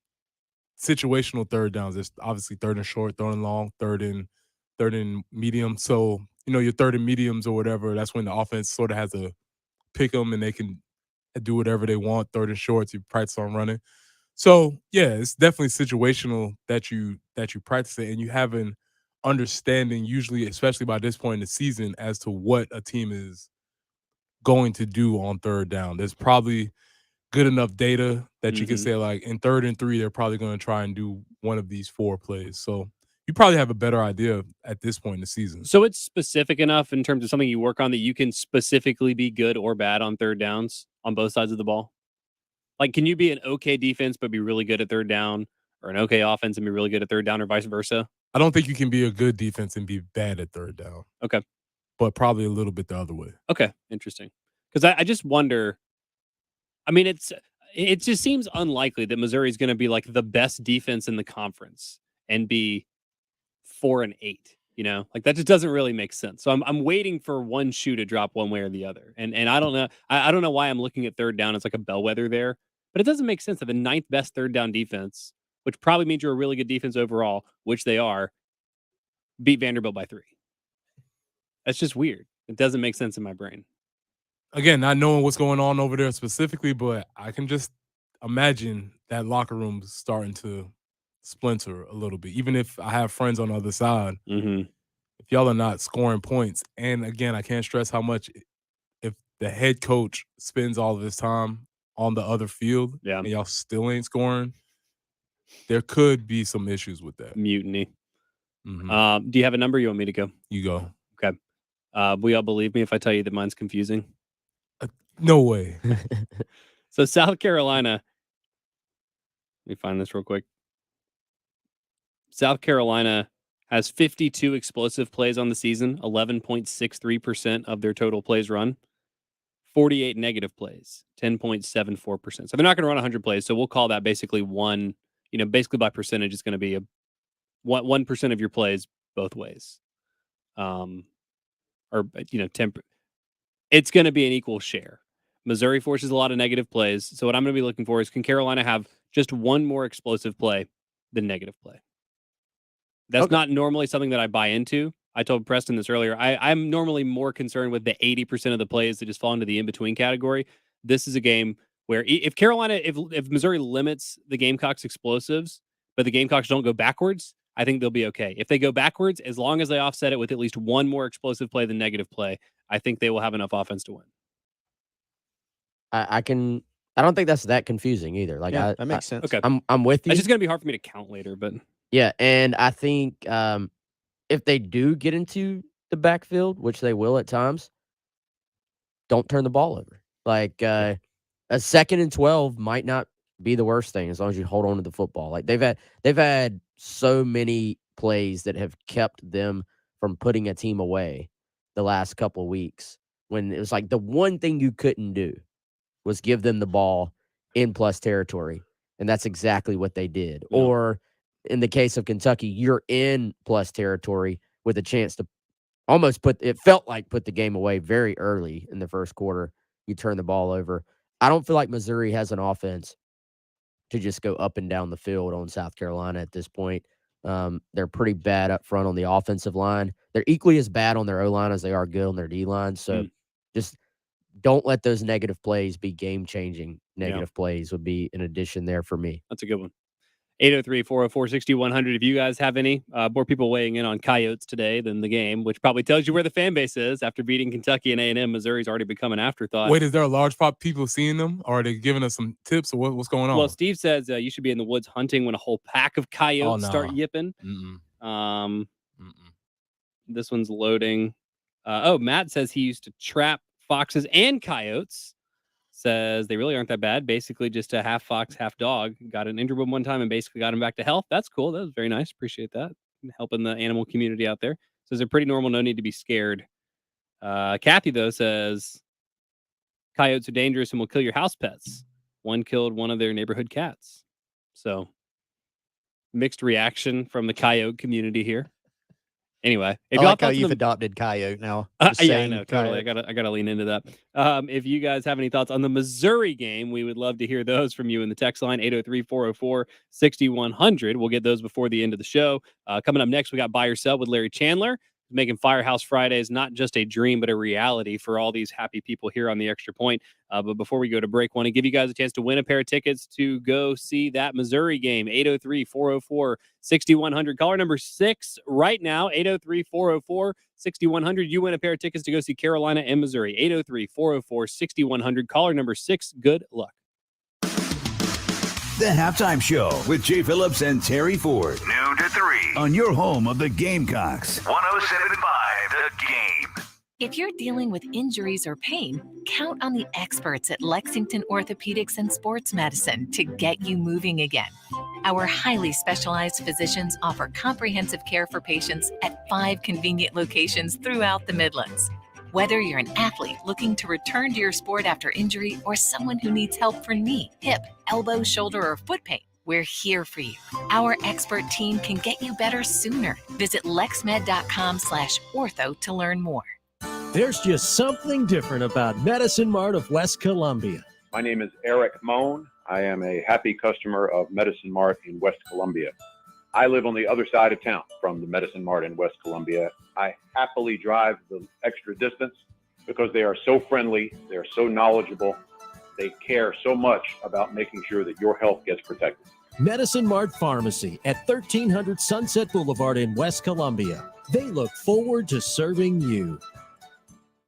situational third downs. There's obviously third and short, third and long, third and medium. So, your third and mediums or whatever, that's when the offense sort of has to pick them and they can do whatever they want. Third and shorts, you practice on running. So, yeah, it's definitely situational that you practice it, and you have an understanding, usually, especially by this point in the season, as to what a team is going to do on third down. There's probably good enough data that you can say, like, in 3rd and 3, they're probably going to try and do one of these 4 plays. So you probably have a better idea at this point in the season. So it's specific enough in terms of something you work on that you can specifically be good or bad on third downs on both sides of the ball? Like, can you be an okay defense but be really good at third down, or an okay offense and be really good at third down, or vice versa? I don't think you can be a good defense and be bad at third down. Okay. But probably a little bit the other way. Okay, interesting. Because I just wonder, I mean, it just seems unlikely that Missouri is going to be like the best defense in the conference and be 4-8. Like that just doesn't really make sense. So I'm waiting for one shoe to drop one way or the other. And I don't know. I don't know why I'm looking at third down as like a bellwether there, but it doesn't make sense that the 9th best third down defense, which probably means you're a really good defense overall, which they are, beat Vanderbilt by 3. That's just weird. It doesn't make sense in my brain. Again, not knowing what's going on over there specifically, but I can just imagine that locker room starting to splinter a little bit. Even if I have friends on the other side, if y'all are not scoring points, and again, I can't stress how much if the head coach spends all of his time on the other field and y'all still ain't scoring, there could be some issues with that. Mutiny. Do you have a number? You want me to go? You go. Okay. Will y'all believe me if I tell you that mine's confusing? No way. So South Carolina, let me find this real quick. South Carolina has 52 explosive plays on the season, 11.63% of their total plays run. 48 negative plays, 10.74%. So they're not going to run 100 plays, so we'll call that basically one basically by percentage, it's going to be a 1% of your plays both ways. Or 10. It's going to be an equal share. Missouri forces a lot of negative plays. So what I'm going to be looking for is, can Carolina have just one more explosive play than negative play? That's not normally something that I buy into. I told Preston this earlier. I'm normally more concerned with the 80% of the plays that just fall into the in-between category. This is a game where if Missouri limits the Gamecocks' explosives, but the Gamecocks don't go backwards, I think they'll be okay. If they go backwards, as long as they offset it with at least one more explosive play than negative play, I think they will have enough offense to win. I don't think that's that confusing either. Like, yeah, that makes sense. Okay. I'm with you. It's just going to be hard for me to count later, but yeah. And I think, if they do get into the backfield, which they will at times, don't turn the ball over. Like, a 2nd and 12 might not be the worst thing as long as you hold on to the football. Like, they've had so many plays that have kept them from putting a team away the last couple of weeks, when it was like the one thing you couldn't do was give them the ball in plus territory. And that's exactly what they did. Yeah. Or in the case of Kentucky, you're in plus territory with a chance to almost put the game away very early in the first quarter. You turn the ball over. I don't feel like Missouri has an offense to just go up and down the field on South Carolina at this point. They're pretty bad up front on the offensive line. They're equally as bad on their O-line as they are good on their D-line. So just don't let those negative plays be game-changing. Negative plays would be an addition there for me. That's a good one. 803-404-6100. If you guys have any more people weighing in on Coyotes today than the game, which probably tells you where the fan base is after beating Kentucky and A&M. Missouri's already become an afterthought. Wait, is there a large pop people seeing them? Or are they giving us some tips? Or what's going on? Well, Steve says you should be in the woods hunting when a whole pack of coyotes start yipping. This one's loading. Matt says he used to trap foxes and coyotes. Says they really aren't that bad. Basically just a half fox, half dog. Got an injured one time and basically got him back to health. That's cool. That was very nice. Appreciate that. Helping the animal community out there. Says they're pretty normal. No need to be scared. Kathy, though, says coyotes are dangerous and will kill your house pets. One killed one of their neighborhood cats. So mixed reaction from the coyote community here. Anyway, if I y'all like how you've adopted coyote now. Yeah, I know, totally. I gotta lean into that. If you guys have any thoughts on the Missouri game, we would love to hear those from you in the text line 803-404-6100. We'll get those before the end of the show. Coming up next, we got Buy or Sell with Larry Chandler, making Firehouse Fridays not just a dream but a reality for all these happy people here on the Extra Point. But before we go to break, want to give you guys a chance to win a pair of tickets to go see that Missouri game. 803-404-6100. Caller number 6 right now. 803-404-6100. You win a pair of tickets to go see Carolina and Missouri. 803-404-6100. Caller number 6. Good luck. The Halftime Show with Jay Phillips and Terry Ford. Noon to 3. On your home of the Gamecocks. 107.5 The Game. If you're dealing with injuries or pain, count on the experts at Lexington Orthopedics and Sports Medicine to get you moving again. Our highly specialized physicians offer comprehensive care for patients at 5 convenient locations throughout the Midlands. Whether you're an athlete looking to return to your sport after injury or someone who needs help for knee, hip, elbow, shoulder, or foot pain, we're here for you. Our expert team can get you better sooner. Visit lexmed.com/ortho to learn more. There's just something different about Medicine Mart of West Columbia. My name is Eric Moan. I am a happy customer of Medicine Mart in West Columbia. I live on the other side of town from the Medicine Mart in West Columbia. I happily drive the extra distance because they are so friendly, they are so knowledgeable, they care so much about making sure that your health gets protected. Medicine Mart Pharmacy at 1300 Sunset Boulevard in West Columbia. They look forward to serving you.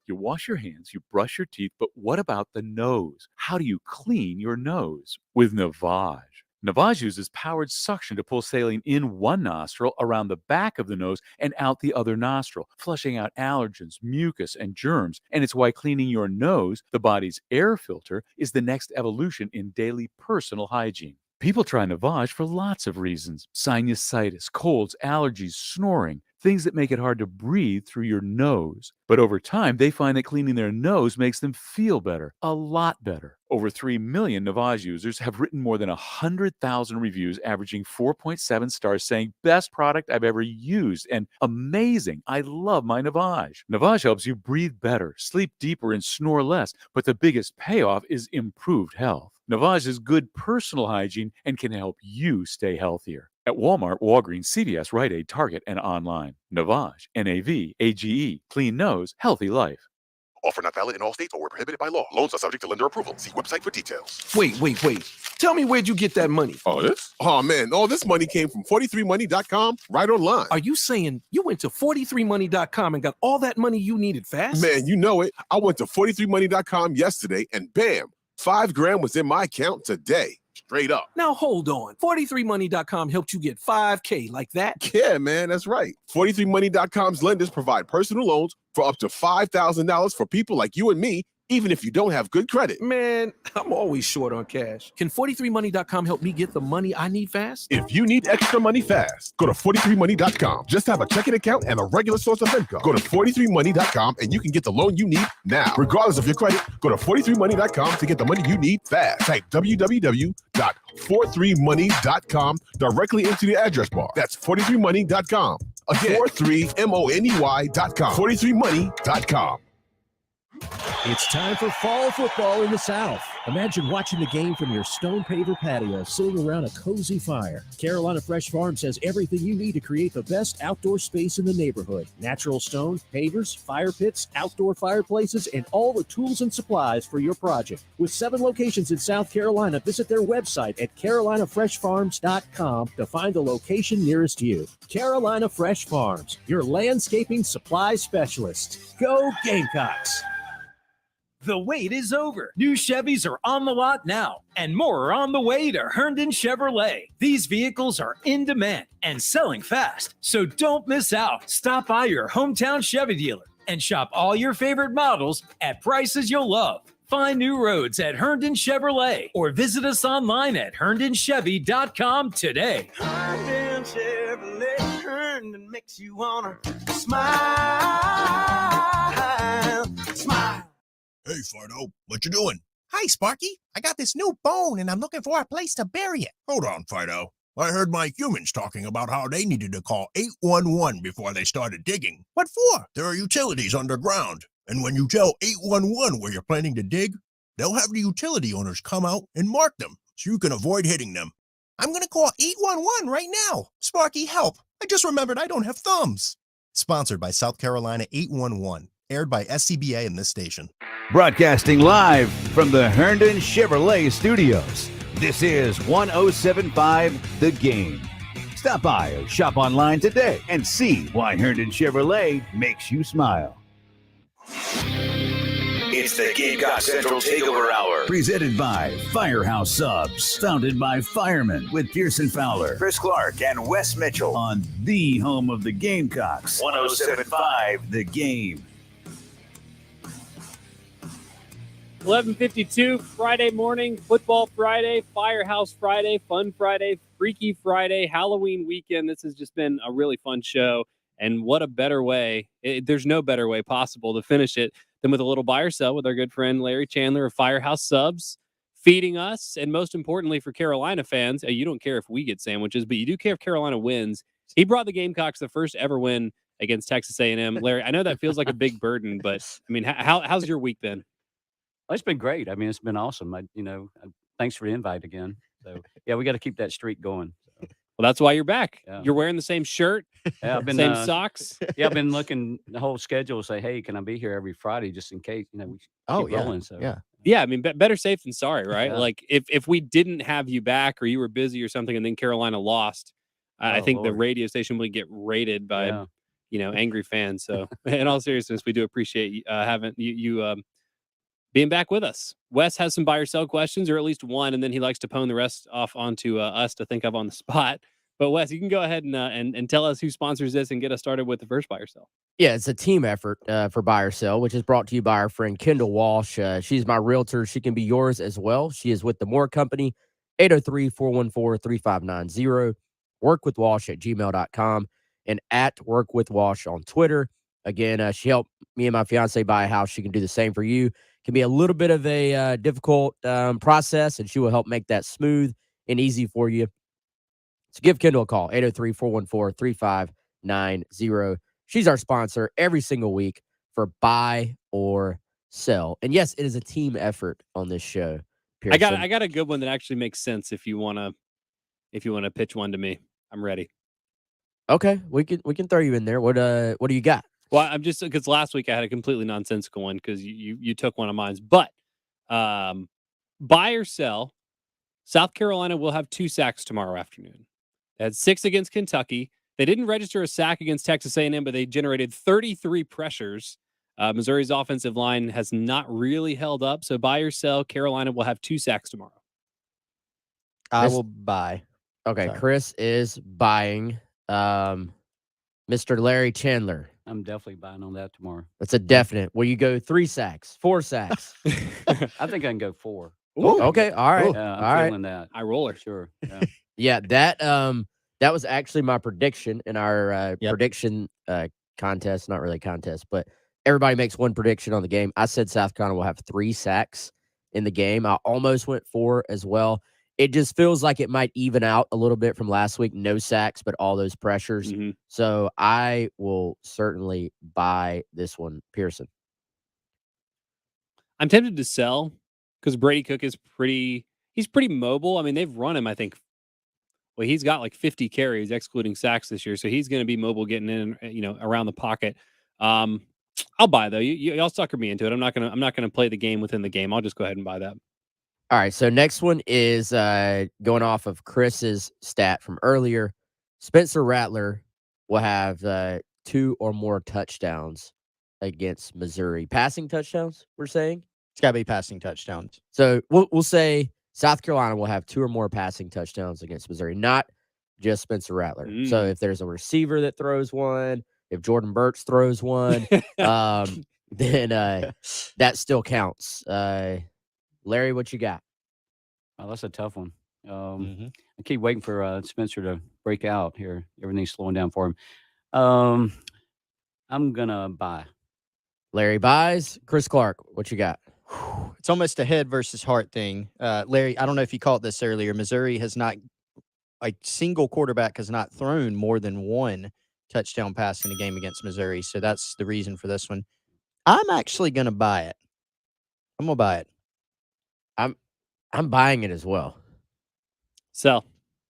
You wash your hands, you brush your teeth, but what about the nose? How do you clean your nose? With Navage. Navage uses powered suction to pull saline in one nostril, around the back of the nose, and out the other nostril, flushing out allergens, mucus, and germs. And it's why cleaning your nose, the body's air filter, is the next evolution in daily personal hygiene. People try Navage for lots of reasons. Sinusitis, colds, allergies, snoring, things that make it hard to breathe through your nose. But over time, they find that cleaning their nose makes them feel better, a lot better. Over 3 million Navage users have written more than 100,000 reviews, averaging 4.7 stars, saying, best product I've ever used, and amazing. I love my Navage. Navage helps you breathe better, sleep deeper, and snore less, but the biggest payoff is improved health. Navage is good personal hygiene and can help you stay healthier. At Walmart, Walgreens, CVS, Rite Aid, Target, and online. Navage, Navage, clean nose, healthy life. Offer not valid in all states or where prohibited by law. Loans are subject to lender approval. See website for details. Wait. Tell me, where'd you get that money? Oh, this? Oh, man. All this money came from 43money.com right online. Are you saying you went to 43money.com and got all that money you needed fast? Man, you know it. I went to 43money.com yesterday and bam, $5,000 was in my account today. Straight up. Now, hold on. 43money.com helped you get $5K like that? Yeah, man, that's right. 43money.com's lenders provide personal loans for up to $5,000 for people like you and me, even if you don't have good credit. Man, I'm always short on cash. Can 43money.com help me get the money I need fast? If you need extra money fast, go to 43money.com. Just have a checking account and a regular source of income. Go to 43money.com and you can get the loan you need now. Regardless of your credit, go to 43money.com to get the money you need fast. Type www.43money.com directly into the address bar. That's 43money.com. Again, 43money.com. 43money.com. It's time for fall football in the South. Imagine watching the game from your stone paver patio, sitting around a cozy fire. Carolina Fresh Farms has everything you need to create the best outdoor space in the neighborhood. Natural stone, pavers, fire pits, outdoor fireplaces, and all the tools and supplies for your project. With 7 locations in South Carolina, visit their website at carolinafreshfarms.com to find the location nearest you. Carolina Fresh Farms, your landscaping supply specialist. Go Gamecocks! The wait is over. New Chevys are on the lot now, and more are on the way to Herndon Chevrolet. These vehicles are in demand and selling fast, so don't miss out. Stop by your hometown Chevy dealer and shop all your favorite models at prices you'll love. Find new roads at Herndon Chevrolet or visit us online at herndonchevy.com today. Herndon Chevrolet, Herndon makes you wanna smile. Smile. Hey, Fido, what you doing? Hi, Sparky. I got this new bone, and I'm looking for a place to bury it. Hold on, Fido. I heard my humans talking about how they needed to call 811 before they started digging. What for? There are utilities underground, and when you tell 811 where you're planning to dig, they'll have the utility owners come out and mark them so you can avoid hitting them. I'm going to call 811 right now. Sparky, help. I just remembered I don't have thumbs. Sponsored by South Carolina 811. Aired by SCBA in this station. Broadcasting live from the Herndon Chevrolet Studios. This is 1075 The Game. Stop by or shop online today and see why Herndon Chevrolet makes you smile. It's the Gamecock Central Takeover Hour. Presented by Firehouse Subs. Founded by firemen with Pearson Fowler, Chris Clark, and Wes Mitchell. On the home of the Gamecocks. 1075 The Game. 11:52 Friday morning, Football Friday, Firehouse Friday, Fun Friday, Freaky Friday, Halloween weekend. This has just been a really fun show. And what a better way. There's no better way possible to finish it than with a little buy or sell with our good friend Larry Chandler of Firehouse Subs, feeding us. And most importantly for Carolina fans, you don't care if we get sandwiches, but you do care if Carolina wins. He brought the Gamecocks the first ever win against Texas A&M. Larry, I know that feels like a big burden, but I mean, how's your week been? It's been great. I mean, it's been awesome. Thanks for the invite again. So, yeah, we got to keep that streak going. So. Well, that's why you're back. Yeah. You're wearing the same shirt, yeah, I've been, same socks. Yeah, I've been looking the whole schedule. Say, hey, can I be here every Friday just in case? We keep rolling. So yeah. I mean, better safe than sorry, right? Yeah. Like if we didn't have you back or you were busy or something, and then Carolina lost, I think the radio station would get raided by angry fans. So, in all seriousness, we do appreciate having you. Being back with us. Wes has some buy or sell questions, or at least one, and then he likes to pwn the rest off onto us to think of on the spot. But Wes, you can go ahead and tell us who sponsors this and get us started with the first buy or sell. Yeah, it's a team effort for buy or sell, which is brought to you by our friend Kendall Walsh. She's my realtor. She can be yours as well. She is with the Moore Company, 803-414-3590. workwithwalsh@gmail.com and at workwithwalsh on Twitter. Again, she helped me and my fiance buy a house. She can do the same for you. can be a little bit of a difficult process, and she will help make that smooth and easy for you. So give Kendall a call, 803-414-3590. She's our sponsor every single week for Buy or Sell. And yes, it is a team effort on this show. Pearson. I got a good one that actually makes sense if you wanna pitch one to me. I'm ready. Okay, we can throw you in there. What do you got? Well, I'm just because last week I had a completely nonsensical one because you took one of mine. But buy or sell, South Carolina will have 2 sacks tomorrow afternoon. They had 6 against Kentucky. They didn't register a sack against Texas A&M, but they generated 33 pressures. Missouri's offensive line has not really held up. So buy or sell, Carolina will have 2 sacks tomorrow. I will buy. Okay, Sorry. Chris is buying. Mr. Larry Chandler. I'm definitely buying on that tomorrow. That's a definite. Will you go 3 sacks, 4 sacks? I think I can go 4. Ooh. Okay, all right. Yeah, all I'm right. feeling that. I roller. Sure. Yeah. Yeah, that was actually my prediction in our prediction contest. Not really contest, but everybody makes one prediction on the game. I said South Carolina will have 3 sacks in the game. I almost went 4 as well. It just feels like it might even out a little bit from last week. No sacks, but all those pressures. Mm-hmm. So I will certainly buy this one, Pearson. I'm tempted to sell because Brady Cook is pretty mobile. I mean, they've run him, I think. Well, he's got like 50 carries, excluding sacks this year. So he's going to be mobile getting in, around the pocket. I'll buy though. Y'all sucker me into it. I'm not gonna play the game within the game. I'll just go ahead and buy that. All right. So next one is going off of Chris's stat from earlier. Spencer Rattler will have 2 or more touchdowns against Missouri. Passing touchdowns, we're saying? It's got to be passing touchdowns. So we'll say South Carolina will have 2 or more passing touchdowns against Missouri, not just Spencer Rattler. So if there's a receiver that throws one, if Jordan Burch throws one, then that still counts. Larry, what you got? Oh, that's a tough one. I keep waiting for Spencer to break out here. Everything's slowing down for him. I'm going to buy. Larry buys. Chris Clark, what you got? It's almost a head versus heart thing. Larry, I don't know if you caught this earlier. Missouri has not, a single quarterback has not thrown more than 1 touchdown pass in a game against Missouri. So that's the reason for this one. I'm actually going to buy it. I'm going to buy it. I'm buying it as well. Sell.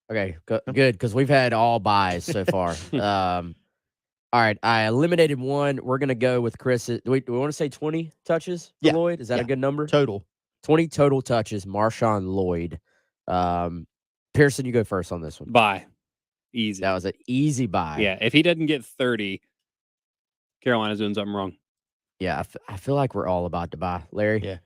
Okay, good, because we've had all buys so far. All right, I eliminated 1. We're going to go with Chris. Do we want to say 20 touches for Lloyd? Is that a good number? Total. 20 total touches, Marshawn Lloyd. Pearson, you go first on this one. Buy. Easy. That was an easy buy. Yeah, if he doesn't get 30, Carolina's doing something wrong. Yeah, I feel like we're all about to buy. Larry? Yeah.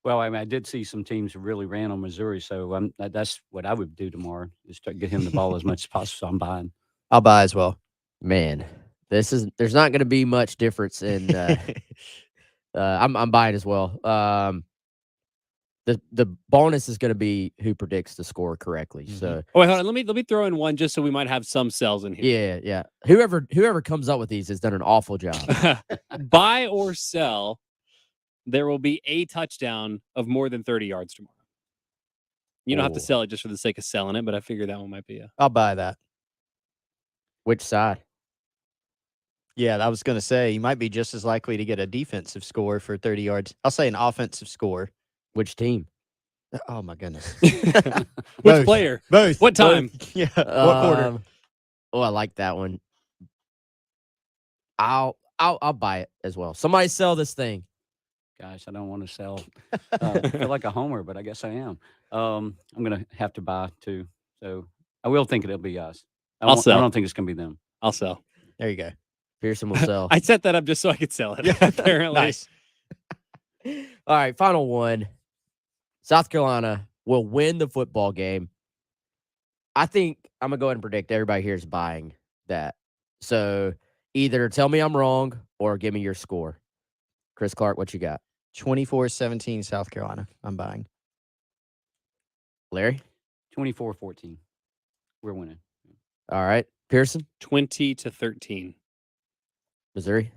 Well, I mean, I did see some teams who really ran on Missouri, so that's what I would do tomorrow, is to get him the ball as much as possible. So I'm buying. I'll buy as well. Man, there's not going to be much difference in. I'm buying as well. The bonus is going to be who predicts the score correctly. So wait, hold on. Let me throw in one just so we might have some cells in here. Yeah. Whoever comes up with these has done an awful job. Buy or sell. There will be a touchdown of more than 30 yards tomorrow. You don't have to sell it just for the sake of selling it, but I figure that one might be I'll buy that. Which side? Yeah, I was going to say, you might be just as likely to get a defensive score for 30 yards. I'll say an offensive score. Which team? Oh, my goodness. Which player? Both. What time? Yeah. What quarter? Oh, I like that one. I'll buy it as well. Somebody sell this thing. Gosh, I don't want to sell. I feel like a homer, but I guess I am. I'm going to have to buy too. So I will think it'll be us. I'll sell. I don't think it's going to be them. I'll sell. There you go. Pearson will sell. I set that up just so I could sell it. Apparently. Nice. All right, final one. South Carolina will win the football game. I think I'm going to go ahead and predict everybody here is buying that. So either tell me I'm wrong or give me your score. Chris Clark, what you got? 24-17 South Carolina. I'm buying. Larry? 24-14. We're winning. All right. Pearson? 20-13. Missouri?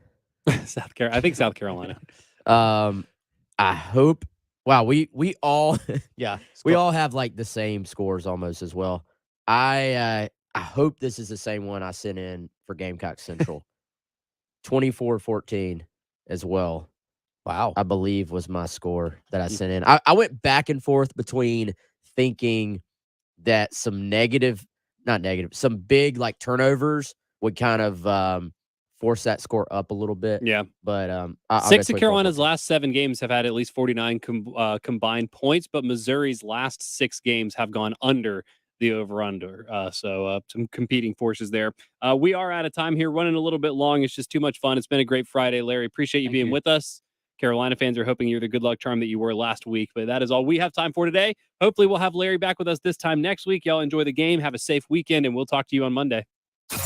South Carolina. I think South Carolina. I I hope. Wow, we all Yeah. we all have like the same scores almost as well. I hope this is the same one I sent in for Gamecock Central. 24-14 as well. Wow. I believe was my score that I sent in. I went back and forth between thinking that some some big like turnovers would kind of force that score up a little bit. Yeah. But Six of Carolina's last 7 games have had at least 49 combined points, but Missouri's last 6 games have gone under the over-under. So some competing forces there. We are out of time here, running a little bit long. It's just too much fun. It's been a great Friday, Larry. Appreciate you being with us. Carolina fans are hoping you're the good luck charm that you were last week, but that is all we have time for today. Hopefully we'll have Larry back with us this time next week. Y'all enjoy the game. Have a safe weekend, and we'll talk to you on Monday.